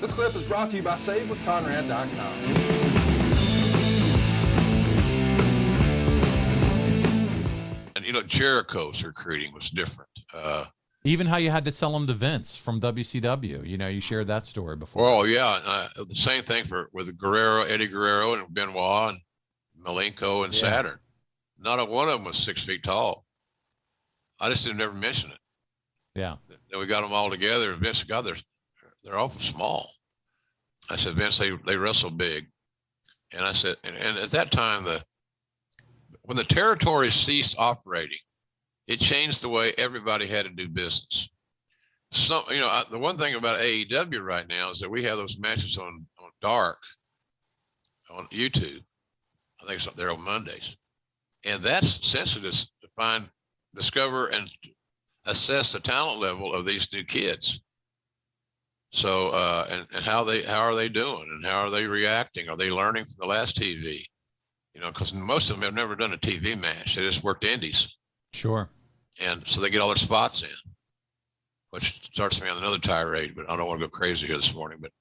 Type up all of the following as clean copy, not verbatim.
This clip is brought to you by SaveWithConrad.com. And, Jericho's recruiting was different. Even how you had to sell them to Vince from WCW. You shared that story before. Oh, yeah. The same thing with Guerrero, Eddie Guerrero, and Benoit, and Malenko, and Saturn. Not a one of them was 6 feet tall. I just didn't ever mention it. Yeah. Then we got them all together. And Vince, God, they're awful small. I said, Vince, they wrestle big. And I said, and at that time, when the territory ceased operating, it changed the way everybody had to do business. So, the one thing about AEW right now is that we have those matches on Dark on YouTube. I think they're on Mondays. And that's sensitive to discover, and assess the talent level of these new kids. So, and how are they doing, and how are they reacting? Are they learning from the last TV? Because most of them have never done a TV match. They just worked indies. Sure. And so they get all their spots in, which starts me on another tirade, but I don't want to go crazy here this morning, but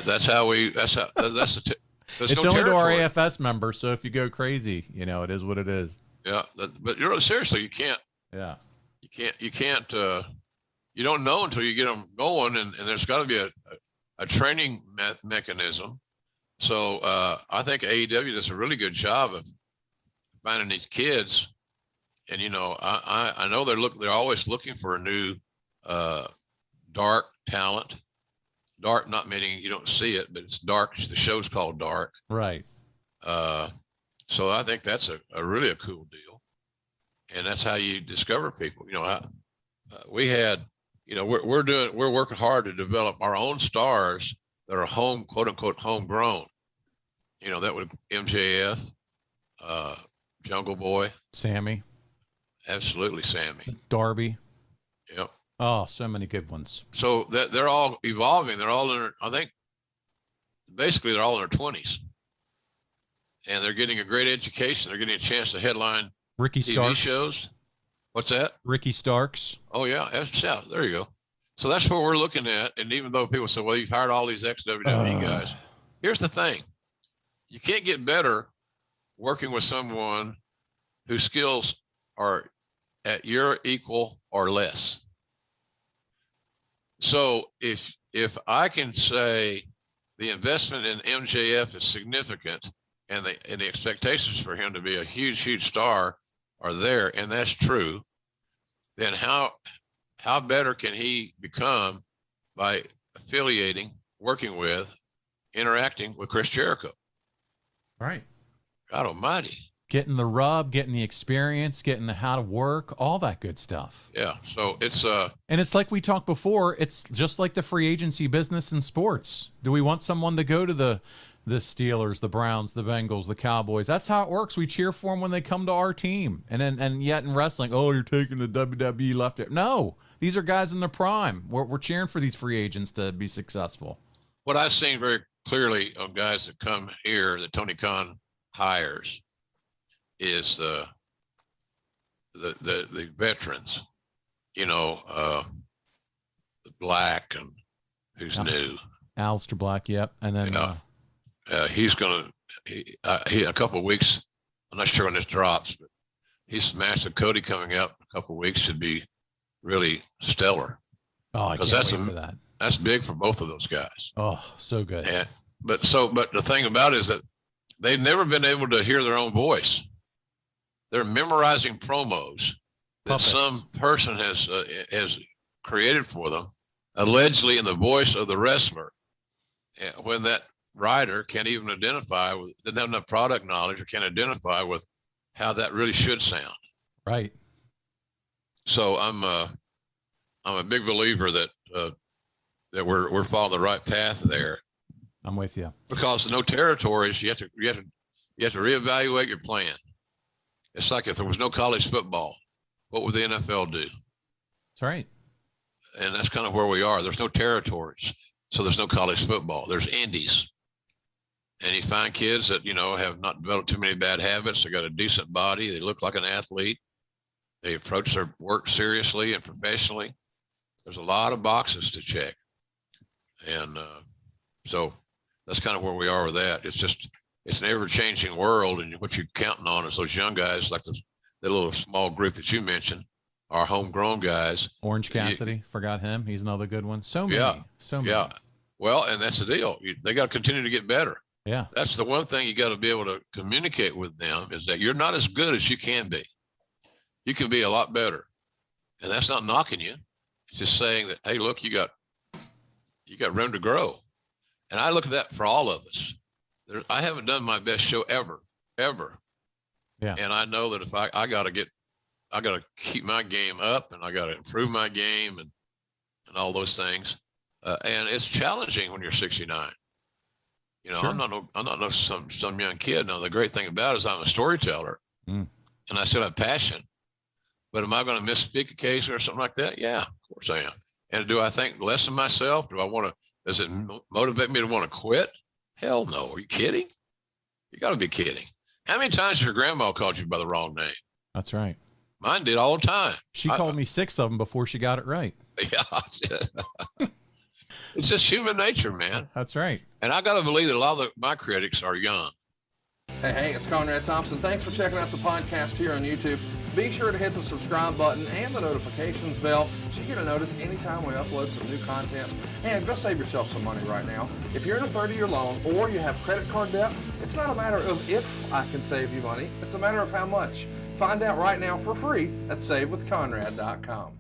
that's the it's only to our AFS members. So if you go crazy, it is what it is. Yeah. But seriously, you can't, you don't know until you get them going, and there's got to be a training mechanism. So I think AEW does a really good job of finding these kids. And, I know they're always looking for a new dark talent. Dark, not meaning you don't see it, but it's dark. The show's called Dark. Right. So I think that's a really a cool deal. And that's how you discover people. We had, we're working hard to develop our own stars that are quote unquote, homegrown. That would MJF, Jungle Boy, Sammy. Absolutely, Sammy. Darby. Yep. Oh, so many good ones. So they're all evolving. They're all basically they're all in their 20s. And they're getting a great education. They're getting a chance to headline Ricky TV Starks. shows. What's that? Ricky Starks. Oh, yeah. There you go. So that's what we're looking at. And even though people say, well, you've hired all these ex-WWE guys. Here's the thing. You can't get better working with someone whose skills are at your equal or less. So if I can say the investment in MJF is significant, and the expectations for him to be a huge, huge star are there, and that's true, then how better can he become by affiliating, working with, interacting with Chris Jericho? Right. God almighty. Getting the rub, getting the experience, getting the how to work, all that good stuff. Yeah. So it's and it's like we talked before, it's just like the free agency business in sports. Do we want someone to go to the Steelers, the Browns, the Bengals, the Cowboys? That's how it works. We cheer for them when they come to our team. And yet in wrestling, oh, you're taking the WWE left it. No, these are guys in their prime. We're cheering for these free agents to be successful. What I've seen very clearly of guys that come here that Tony Khan hires is the veterans, the Black, and who's new. Aleister Black, yep. And then he's going to, a couple of weeks, I'm not sure when this drops, but he's match with Cody coming up in a couple of weeks should be really stellar. Oh, I can't wait for that. That's big for both of those guys. Oh, so good. But the thing about it is that they've never been able to hear their own voice. They're memorizing promos that some person has created for them, allegedly in the voice of the wrestler. When that writer can't even identify with, doesn't have enough product knowledge, or can't identify with how that really should sound. Right. So I'm a big believer that we're following the right path there. I'm with you. Because no territories, you have to reevaluate your plan. It's like if there was no college football, what would the NFL do? That's right. And that's kind of where we are. There's no territories, so there's no college football. There's indies. And you find kids that, have not developed too many bad habits. They got a decent body. They look like an athlete. They approach their work seriously and professionally. There's a lot of boxes to check. And So that's kind of where we are with that. It's an ever-changing world, and what you're counting on is those young guys, like the little small group that you mentioned, our homegrown guys. Orange Cassidy, forgot him. He's another good one. So many. Yeah. Well, and that's the deal. They got to continue to get better. Yeah. That's the one thing you got to be able to communicate with them, is that you're not as good as you can be. You can be a lot better. And that's not knocking you. It's just saying that, hey, look, you got room to grow. And I look at that for all of us. I haven't done my best show ever. Yeah. And I know that if I got to keep my game up, and I got to improve my game and all those things. And it's challenging when you're 69. You know, Sure. I'm not some young kid. Now, the great thing about it is I'm a storyteller, and I still have passion. But am I going to misspeak occasionally or something like that? Yeah, of course I am. And do I think less of myself? Does it motivate me to want to quit? Hell no. Are you kidding? You got to be kidding. How many times has your grandma called you by the wrong name? That's right. Mine did all the time. She called me 6 of them before she got it right. Yeah. It's just human nature, man. That's right. And I got to believe that a lot of my critics are young. Hey, it's Conrad Thompson. Thanks for checking out the podcast here on YouTube. Be sure to hit the subscribe button and the notifications bell so you get a notice anytime we upload some new content. And go save yourself some money right now. If you're in a 30-year loan or you have credit card debt, it's not a matter of if I can save you money. It's a matter of how much. Find out right now for free at savewithconrad.com.